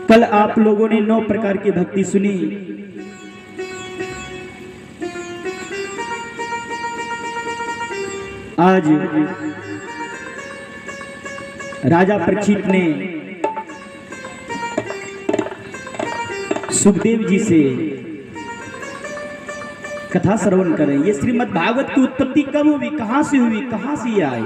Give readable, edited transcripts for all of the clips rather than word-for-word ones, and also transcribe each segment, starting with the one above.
कल आप लोगों ने 9 प्रकार की भक्ति सुनी। आज राजा परीक्षित ने सुखदेव जी से कथा श्रवण करें। ये श्रीमद् भागवत की उत्पत्ति कब हुई, कहां से हुई, कहां से ये आई।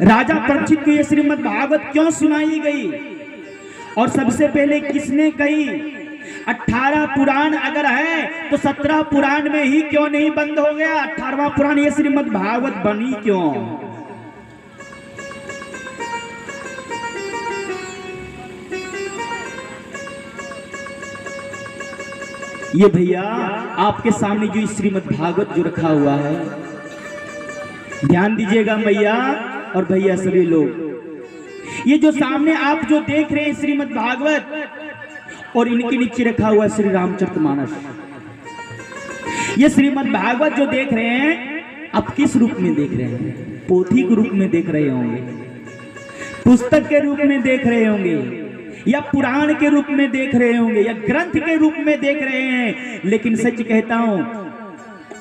राजा परीक्षित को ये श्रीमद् भागवत क्यों सुनाई गई और सबसे पहले किसने कही। 18 पुराण अगर है तो 17 पुराण में ही क्यों नहीं बंद हो गया। 18वां पुराण ये श्रीमद् भागवत बनी क्यों। ये भैया आपके सामने जो श्रीमद् भागवत जो रखा हुआ है, ध्यान दीजिएगा भैया और भैया सभी लोग। ये जो सामने आप जो देख रहे हैं श्रीमद् भागवत और इनके नीचे रखा हुआ है श्री रामचरितमानस। ये श्रीमद् भागवत जो देख रहे हैं आप किस रूप में देख रहे हैं। पोथी के रूप में देख रहे होंगे, पुस्तक के रूप में देख रहे होंगे, या पुराण के रूप में देख रहे होंगे, या ग्रंथ के रूप में देख रहे हैं। लेकिन सच कहता हूं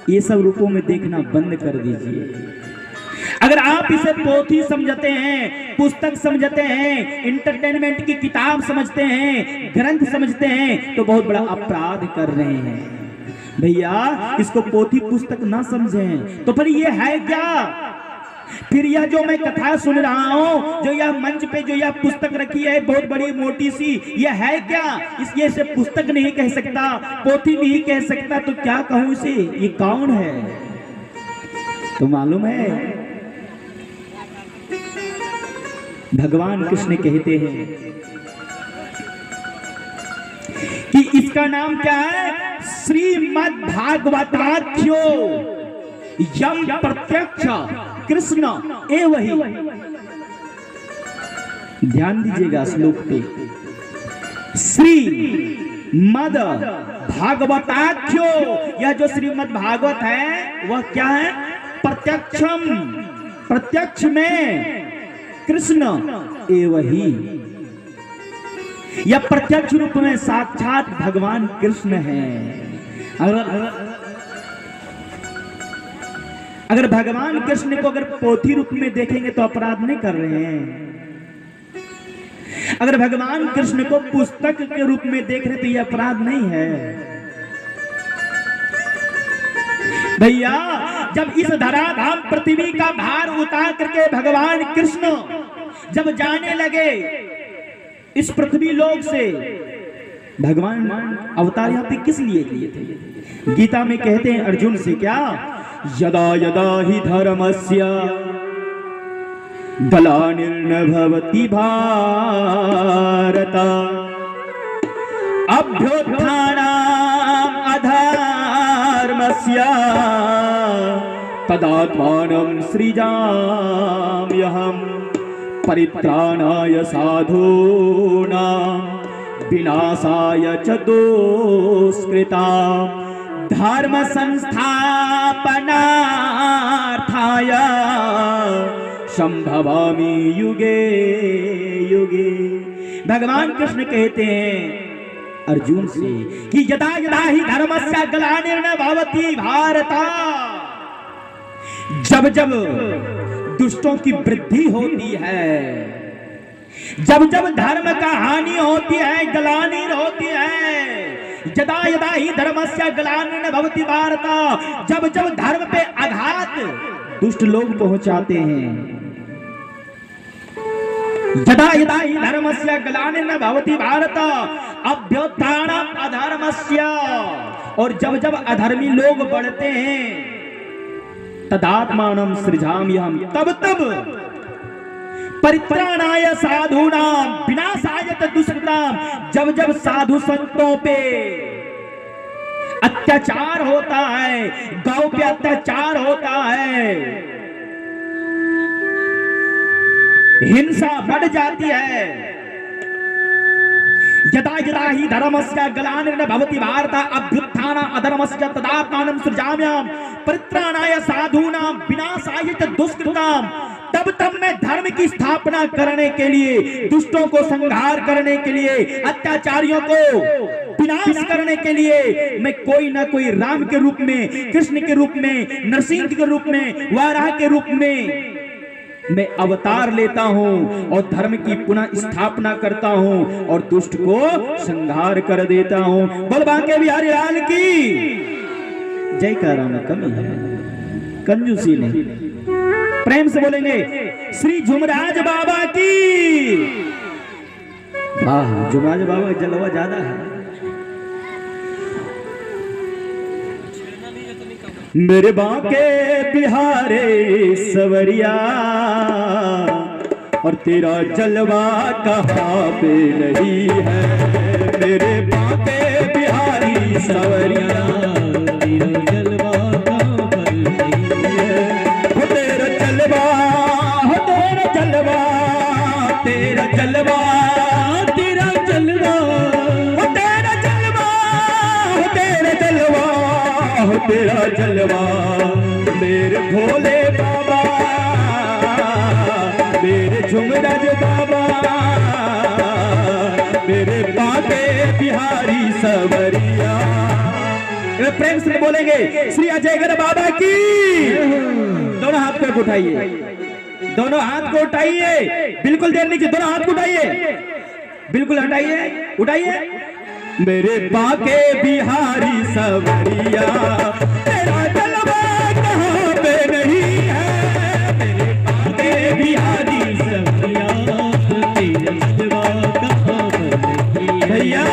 ये सब रूपों में देखना बंद कर दीजिए। अगर आप इसे पोथी समझते हैं, पुस्तक समझते हैं, इंटरटेनमेंट की किताब समझते हैं, ग्रंथ समझते हैं तो बहुत बड़ा अपराध कर रहे हैं भैया। इसको पोथी पुस्तक ना समझें तो फिर ये है क्या। फिर यह जो मैं कथा सुन रहा हूं, जो यह मंच पे जो यह पुस्तक रखी है बहुत बड़ी मोटी सी, यह है क्या। इसलिए इसे पुस्तक नहीं कह सकता, पोथी नहीं कह सकता तो क्या कहूं इसे। ये कौन है तो मालूम है भगवान कृष्ण कहते हैं कि इसका नाम क्या है। श्रीमद् भागवताख्यो यम प्रत्यक्ष कृष्ण एवं ही। ध्यान दीजिएगा श्लोक पे। श्रीमद् भागवताख्यो, यह जो श्रीमद् भागवत है वह क्या है। प्रत्यक्षम, प्रत्यक्ष में कृष्ण एवं ही। यह प्रत्यक्ष रूप में साक्षात भगवान कृष्ण है। अगर भगवान कृष्ण को अगर पोथी रूप में देखेंगे तो अपराध नहीं कर रहे हैं। अगर भगवान कृष्ण को पुस्तक के रूप में देख रहे तो यह अपराध नहीं है भैया। जब इस धराधाम पृथ्वी का भार उतार करके भगवान कृष्ण जब जाने लगे इस पृथ्वी लोक से, भगवान अवतार यहाँ पे किस लिए किए थे। गीता में कहते हैं अर्जुन से क्या, यदा यदा हि धर्मस्य ग्लानिर्न भवति भारत अभ्युत्थानाम् अधर्मस्य तदात्मानं सृजाम्यहम् परित्राणाय साधूनां विनाशाय च दुष्कृतां धर्म संस्थापनार्थाय संभवामि युगे युगे। भगवान कृष्ण कहते हैं अर्जुन से कि यदा यदा ही धर्मस्य ग्लानिर्न भवति भारत, जब जब दुष्टों की वृद्धि होती है, जब जब धर्म का हानि होती है, ग्लानि होती है। यदा यदा ही धर्मस्य ग्लानिर्न भवति भारत, जब जब धर्म पे आघात दुष्ट लोग पहुंचाते हैं। यदा यदा ही धर्मस्य ग्लानिर्न भवति भारत अभ्युत्थानम् अधर्मस्य, और जब जब अधर्मी लोग बढ़ते हैं तदात्मानं सृजाम्यहम्, तब तब परित्राणाय साधूनां विनाशाय च दुष्कृतां, जब जब साधु संतों पे अत्याचार होता है, गौ पे अत्याचार होता है, हिंसा बढ़ जाती है, यदा यदा हि धर्मस्य ग्लानिर्न भवति भारत अभ्युत्थान अधर्मस्य तदात्मानं सृजाम्यहं परित्राणाय साधूनां विनाशाय च दुष्कृतां। तब तब मैं धर्म की स्थापना करने के लिए, दुष्टों को संहार करने के लिए, अत्याचारियों को विनाश करने के लिए मैं कोई ना कोई राम के रूप में, कृष्ण के रूप में, नरसिंह के रूप में, वाराह के रूप में मैं अवतार लेता हूं और धर्म की पुनः स्थापना करता हूं और दुष्ट को संहार कर देता हूं। बोल बांके बिहारी लाल की जयकारा में कमी है, कंजूसी नहीं। प्रेम से बोलेंगे श्री झुमराज बाबा की। वाह, झुमराज बाबा का जलवा ज्यादा है। मेरे बांके बिहारे सवरिया और तेरा जलवा कहाँ पे नहीं है। मेरे बांके बिहारी सवरिया तेरा जलवा कहाँ पर नहीं है। हो तेरा जलवा, हो तेरा जलवा, तेरा जलवा, तेरा जलवा, हो तेरा जलवा, हो तेरा जलवा, हो तेरा जलवा मेरे भोले बाबा, मेरे झुमराज बाबा, मेरे बांके बिहारी सवरिया। प्रेम से बोलेंगे श्री अजयगढ़ बाबा की। दोनों हाथ को उठाइए, दोनों हाथ को उठाइए, बिल्कुल देर नीचे, दोनों हाथ को उठाइए, बिल्कुल हटाइए, उठाइए। मेरे बांके बिहारी सवरिया तेरा जलवा कहाँ पे नहीं है। मेरे बांके बिहारी सवरिया तेरा जलवा कहाँ पे नहीं है। भैया,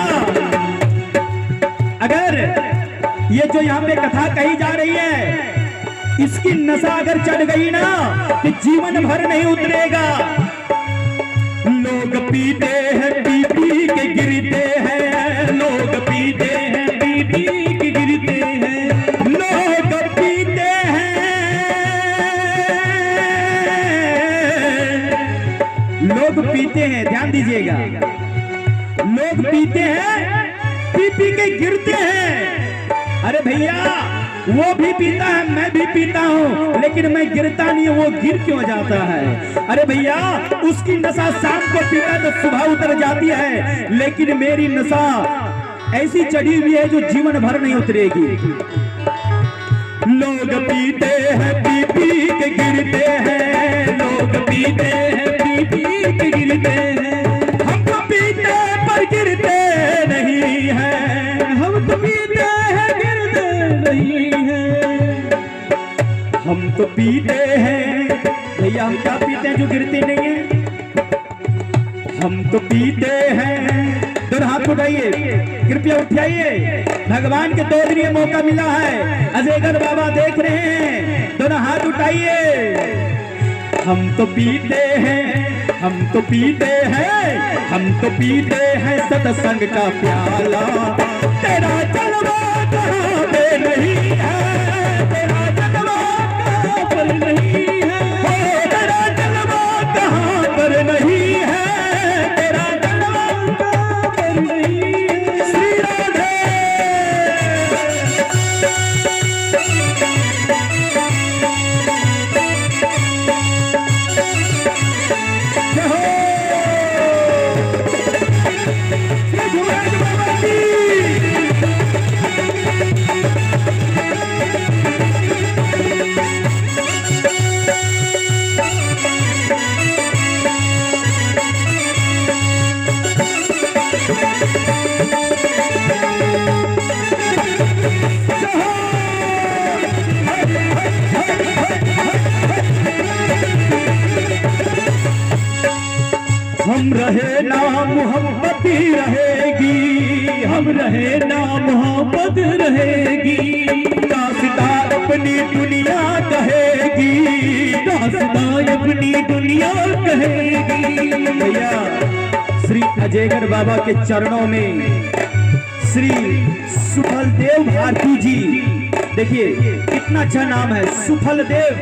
अगर ये जो यहाँ पे कथा कही जा रही है, इसकी नशा अगर चढ़ गई ना कि जीवन भर नहीं उतरेगा। लोग पीते हैं, पी पी के गिरते हैं, लोग पीते हैं, पी पी के गिरते हैं, लोग पीते हैं, लोग पीते हैं, ध्यान दीजिएगा, लोग पीते हैं, पी पी के गिरते हैं। अरे भैया, वो भी पीता है, मैं भी पीता हूँ, लेकिन मैं गिरता नहीं, वो गिर क्यों जाता है। अरे भैया, उसकी नशा शाम को पीता तो सुबह उतर जाती है, लेकिन मेरी नशा ऐसी चढ़ी हुई है जो जीवन भर नहीं उतरेगी। लोग पीते हैं, पी पी के गिरते हैं, लोग पीते हैं, पी पी के गिरते हैं। हम तो पीते पर गिरते नहीं है, हम तो पीते हैं गिरते नहीं है। हम तो पीते हैं भैया, हम क्या पीते हैं जो गिरते नहीं है। हम तो पीते हैं। दोनों हाथ उठाइए, कृपया उठाइए, भगवान के 2 दिन ये मौका मिला है, अजयगढ़ बाबा देख रहे हैं, दोनों हाथ उठाइए। हम तो पीते हैं, हम तो पीते हैं, हम तो पीते हैं सत्संग का प्याला। तेरा जलवा कहाँ पे नहीं है, तेरा जलवा कहाँ पर नहीं है, तेरा जलवा कहाँ पर नहीं है, तेरा जलवा कहाँ पर नहीं है। श्री राधे। हम रहे ना मोहब्बत रहेगी, हम रहे ना मोहब्बत रहेगी। दास्तां अपनी दुनिया कहेगी, दास्तां अपनी दुनिया कहेगी। भैया, श्री अजयगढ़ बाबा के चरणों में श्री सुफल देव भारती जी, देखिए कितना अच्छा नाम है, सुफल देव।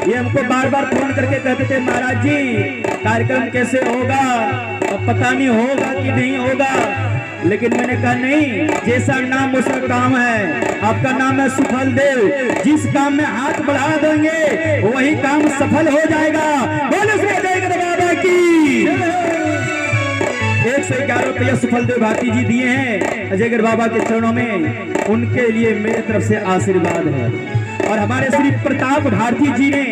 ये हमको बार बार फोन करके कहते थे, महाराज जी कार्यक्रम कैसे होगा, अब पता नहीं होगा कि नहीं होगा, लेकिन मैंने कहा नहीं, जैसा नाम उसका काम है। आपका नाम है सुफल देव, जिस काम में हाथ बढ़ा देंगे वही काम सफल हो जाएगा। बोलो श्री अजयगढ़ बाबा की। 111 रुपया सुफल देव भारती जी दिए हैं अजयगढ़ बाबा के चरणों में, उनके लिए मेरे तरफ से आशीर्वाद है। और हमारे श्री प्रताप भारती जी ने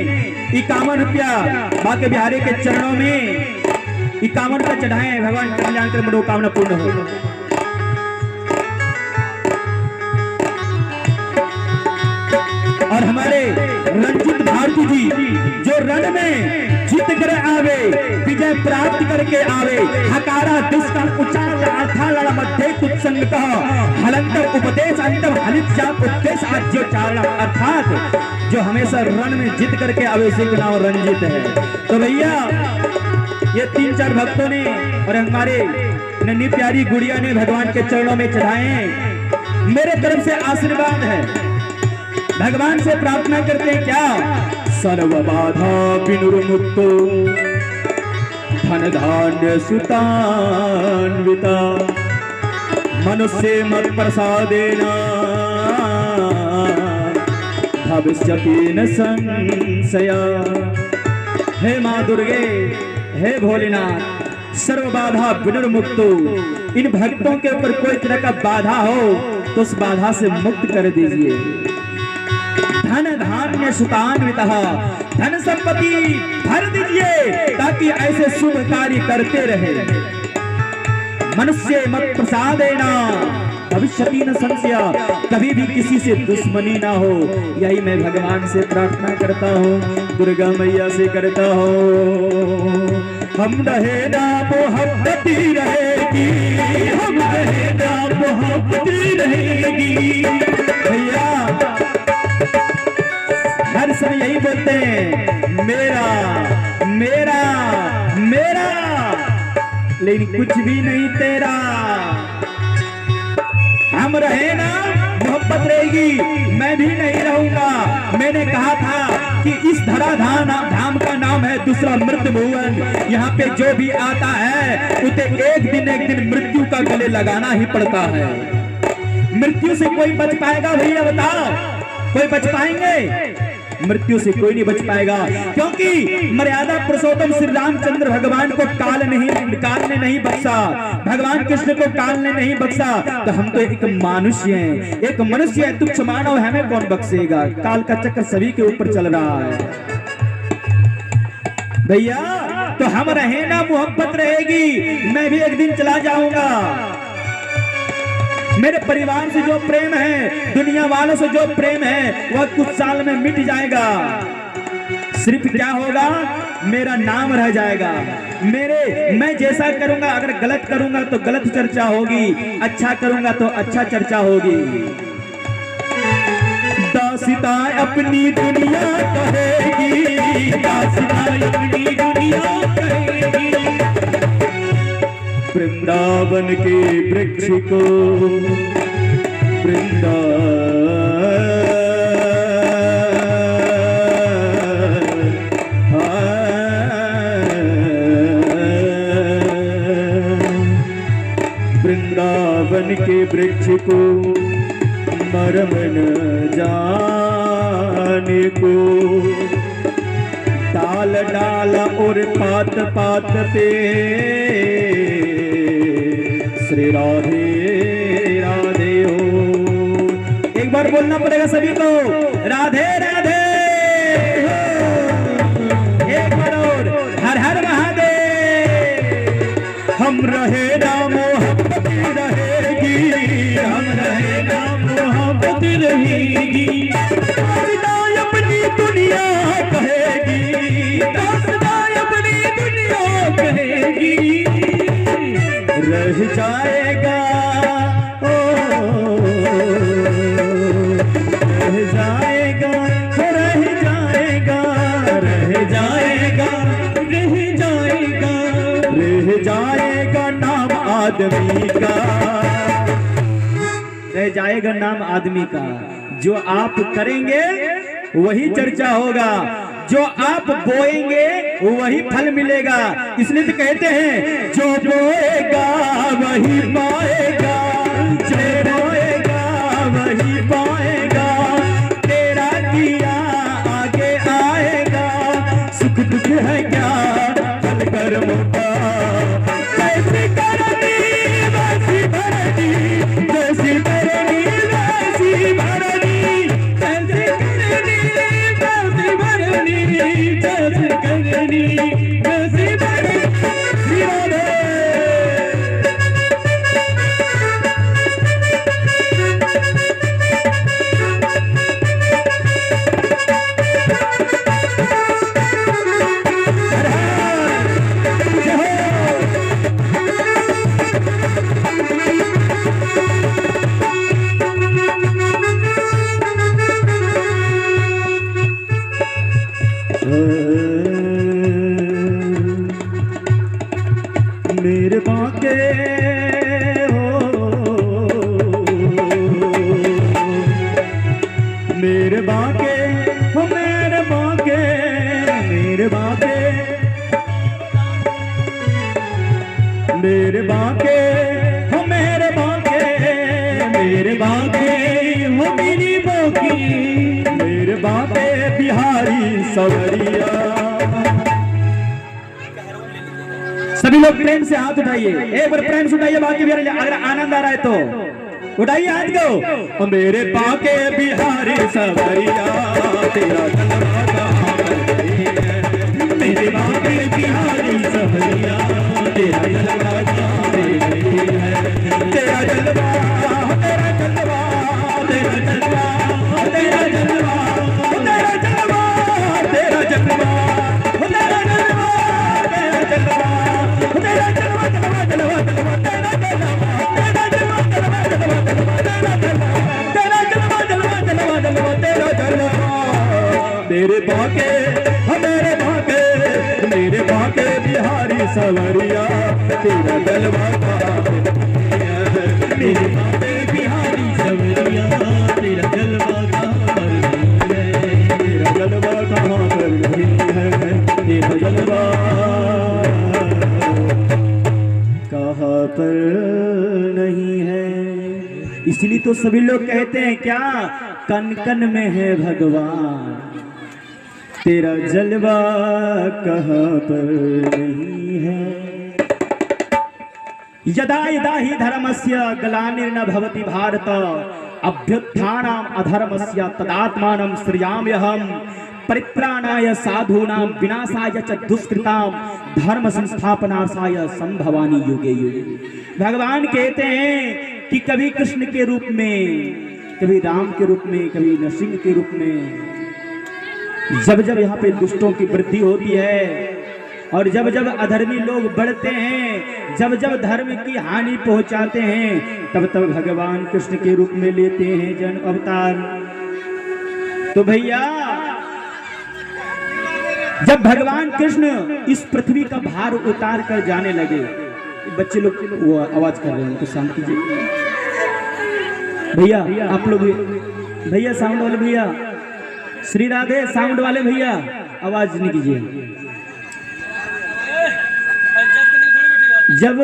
51 रुपया बाके बिहारी के चरणों में 51 रुपया चढ़ाए हैं। भगवान कल्याण कर मनोकामना पूर्ण हो। और हमारे रंजित भारती जी जो रण में जीत कर आवे, विजय प्राप्त करके आवे, हकारा दुष्कर उच्चार अर्थाला मध्य कुत्संग कह हलंतर उपदेश अंतर हलित जाप उपदेश आज्योचारण, अर्थात जो हमेशा रण में जीत करके आवे उसी का नाम रंजित है। तो भैया ये 3-4 भक्तों ने और हमारे नन्ही प्यारी गुड़िया ने भगवान के चरणों में चढ़ाए हैं, मेरे तरफ से आशीर्वाद है। भगवान से प्रार्थना करते हैं क्या? सर्व बाधा विनुर्मुक्तो धन धान्य सुतान्विता मनुष्य मत प्रसादेना भविष्यति न संशया। हे माँ दुर्गे, हे भोलेनाथ, सर्व बाधा विनुर्मुक्तो, इन भक्तों के ऊपर कोई तरह का बाधा हो तो उस बाधा से मुक्त कर दीजिए। धन धान्य सुतान्विता, धन संपत्ति भर दीजिए ताकि ऐसे शुभ कार्य करते रहे। मनुष्य मत प्रसादेना भविष्यति न संशया, कभी भी किसी से दुश्मनी ना हो। यही मैं भगवान से प्रार्थना करता हूँ, दुर्गा मैया से करता हूँ। हम रहे ना मोहब्बती रहेगी, हम रहे ना मोहब्बती रहेगी। भैया हर समय यही बोलते हैं मेरा मेरा मेरा, लेकिन कुछ भी नहीं तेरा। हम रहे ना मोहब्बत रहेगी, मैं भी नहीं रहूंगा। मैंने कहा था कि इस धाम का नाम है दूसरा मृत्यु भुवन। यहाँ पे जो भी आता है उसे एक दिन मृत्यु का गले लगाना ही पड़ता है। मृत्यु से कोई बच पाएगा भैया? बताओ, कोई बच पाएंगे? मृत्यु से कोई नहीं बच पाएगा, क्योंकि मर्यादा पुरुषोत्तम श्री रामचंद्र भगवान को काल ने नहीं बख्शा, भगवान कृष्ण को काल ने नहीं बख्शा। तो हम तो एक मनुष्य हैं, एक मनुष्य है, तुच्छ मानव, हमें कौन बख्शेगा? काल का चक्कर सभी के ऊपर चल रहा है भैया। तो हम रहे ना मोहब्बत रहेगी, मैं भी एक दिन चला जाऊंगा। मेरे परिवार से जो प्रेम है, दुनिया वालों से जो प्रेम है, वह कुछ साल में मिट जाएगा। सिर्फ क्या होगा? मेरा नाम रह जाएगा। मैं जैसा करूंगा, अगर गलत करूंगा तो गलत चर्चा होगी, अच्छा करूंगा तो अच्छा चर्चा होगी। दासिता अपनी दुनिया कहेगी, दासिता अपनी दुनिया कहेगी। वृंदावन के वृक्ष को वृंदावन के वृक्ष को मरम न जाने को, डाल डाल और पात पात पे श्री राधे राधे हो। एक बार बोलना पड़ेगा सभी को, राधे राधे। एक बार और, हर हर महादेव। हम रहे ना मोहब्बत रहेगी, हम रहे ना मोहब्बत रहेगी। दासदाई अपनी दुनिया कहेगी, दासदाई अपनी दुनिया कहेगी। रह जाएगा ओ रह जाएगा, रह जाएगा, रह जाएगा, रह जाएगा, रह जाएगा नाम आदमी का, रह जाएगा नाम आदमी का। जो आप करेंगे वही चर्चा होगा। जो आप बोएंगे वही फल मिलेगा। इसलिए तो कहते हैं जो बोएगा वही पाएगा, जो बोएगा वही पाएगा, तेरा किया आगे आएगा, सुख दुख है क्या फल कर्मों का, कैसी करनी वैसी भरनी, जैसी करनी वैसी भरनी, कैसी करनी वैसी भरनी, जैसी करनी वैसी भरनी। मेरे बाके हो, मेरे बाके हो, मेरे बाके, मेरे बाके, मेरे बाके हो, मेरे बाके, मेरे बाके हो, मेरी बाकी, मेरे बाके बिहारी सवरिया। सभी लोग प्रेम से हाथ उठाइए, एक बार प्रेम से उठाइए बाकी बिहारी, अगर आनंद आ रहा है तो उठाइए हाथ को। मेरे बाके बिहारी सवरिया तेरा जलवा कहाँ पर गई है, मेरे बाके बिहारी सवरिया तेरा जलवा कहाँ पर गई है, तेरा जलवा, तेरा जलवा, तेरा जलवा, तेरा जलवा, तेरा जलवा, तेरा जलवा, तेरा जलवा, तेरा जलवा, तेरा जलवा, जलवा, जलवा, जलवा, तेरा जलवा, तेरा जलवा, जलवा, जलवा, जलवा, तेरा जलवा, तेरा जलवा, जलवा, जलवा, जलवा, तेरा जलवा। मेरे बाके, मेरे बाके, मेरे बाके बिहारी सवरिया तेरा जलवा कहाँ पर गई है, मेरे बाके बिहारी सवरिया तेरा जलवा कहाँ पर गई है, तेरा जलवा कहाँ पर गई है, तेरा जलवा कहाँ पर नहीं है। इसलिए तो सभी लोग कहते हैं क्या, कन कन में है भगवान, तेरा जलवा कहाँ पर नहीं है। यदा यदा हि धर्मस्य ग्लानिर्न भवति भारत अभ्युत्थानम् अधर्मस्य तदात्मानं सृजाम्यहम् परित्राणाय साधूनां विनाशाय च दुष्कृतां धर्म संस्थापनार्थाय संभवामि युगे युगे। भगवान कहते हैं कि कभी कृष्ण के रूप में, कभी राम के रूप में, कभी नरसिंह के रूप में, जब जब यहाँ पे दुष्टों की वृद्धि होती है और जब जब अधर्मी लोग बढ़ते हैं, जब जब धर्म की हानि पहुंचाते हैं, तब तब भगवान कृष्ण के रूप में लेते हैं जन अवतार। तो भैया जब भगवान कृष्ण इस पृथ्वी का भार उतार कर जाने लगे, बच्चे लोग वो आवाज कर रहे हैं, उनको शांत कीजिए भैया, आप लोग भैया साउंड वाले भैया, श्री राधे साउंड वाले भैया आवाज नहीं कीजिए। जब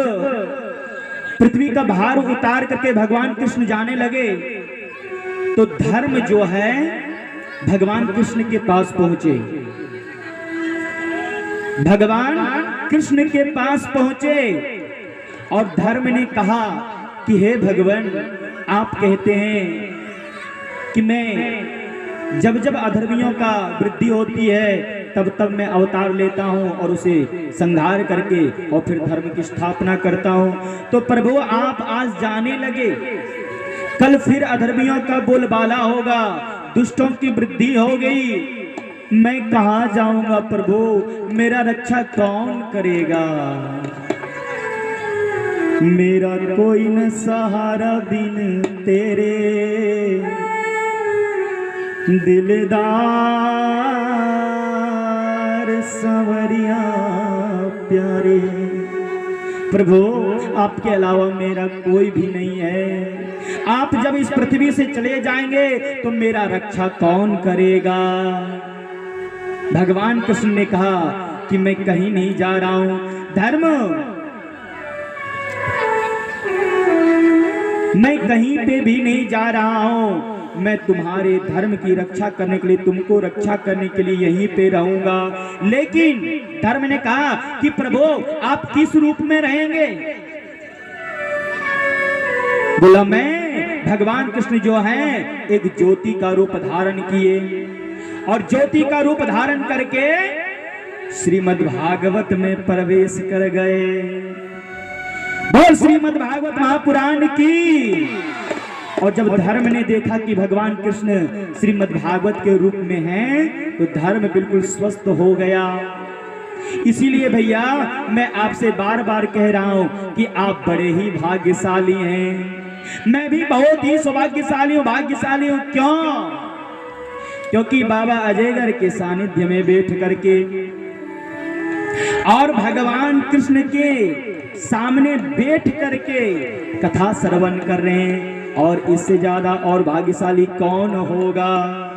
पृथ्वी का भार उतार करके भगवान कृष्ण जाने लगे तो धर्म जो है भगवान कृष्ण के पास पहुंचे, भगवान कृष्ण के पास पहुंचे और धर्म ने कहा कि हे भगवान, आप कहते हैं कि मैं जब जब अधर्मियों का वृद्धि होती है तब तब मैं अवतार लेता हूं और उसे संहार करके और फिर धर्म की स्थापना करता हूं। तो प्रभु आप आज जाने लगे, कल फिर अधर्मियों का बोलबाला होगा, दुष्टों की वृद्धि हो गई, मैं कहां जाऊंगा प्रभु, मेरा रक्षा कौन करेगा, मेरा कोई न सहारा बिन तेरे दिलदार संवरिया प्यारे। प्रभु आपके अलावा मेरा कोई भी नहीं है, आप जब इस पृथ्वी से चले जाएंगे तो मेरा रक्षा कौन करेगा। भगवान कृष्ण ने कहा कि मैं कहीं नहीं जा रहा हूं, धर्म मैं कहीं पे भी नहीं जा रहा हूं, मैं तुम्हारे धर्म की रक्षा करने के लिए, तुमको रक्षा करने के लिए यहीं पे रहूंगा। लेकिन धर्म ने कहा कि प्रभु आप किस रूप में रहेंगे? बोला मैं, भगवान कृष्ण जो है एक ज्योति का रूप धारण किए और ज्योति का रूप धारण करके श्रीमद् भागवत में प्रवेश कर गए। बोल श्रीमद् भागवत महापुराण की। और जब धर्म ने देखा कि भगवान कृष्ण श्रीमद् भागवत के रूप में हैं, तो धर्म बिल्कुल स्वस्थ हो गया। इसीलिए भैया मैं आपसे बार बार कह रहा हूं कि आप बड़े ही भाग्यशाली हैं। मैं भी बहुत ही सौभाग्यशाली हूं, भाग्यशाली हूं। क्यों? क्योंकि बाबा अजयगर के सानिध्य में बैठ करके और भगवान कृष्ण के सामने बैठ करके कथा श्रवण कर रहे हैं, और इससे ज्यादा और भाग्यशाली कौन होगा।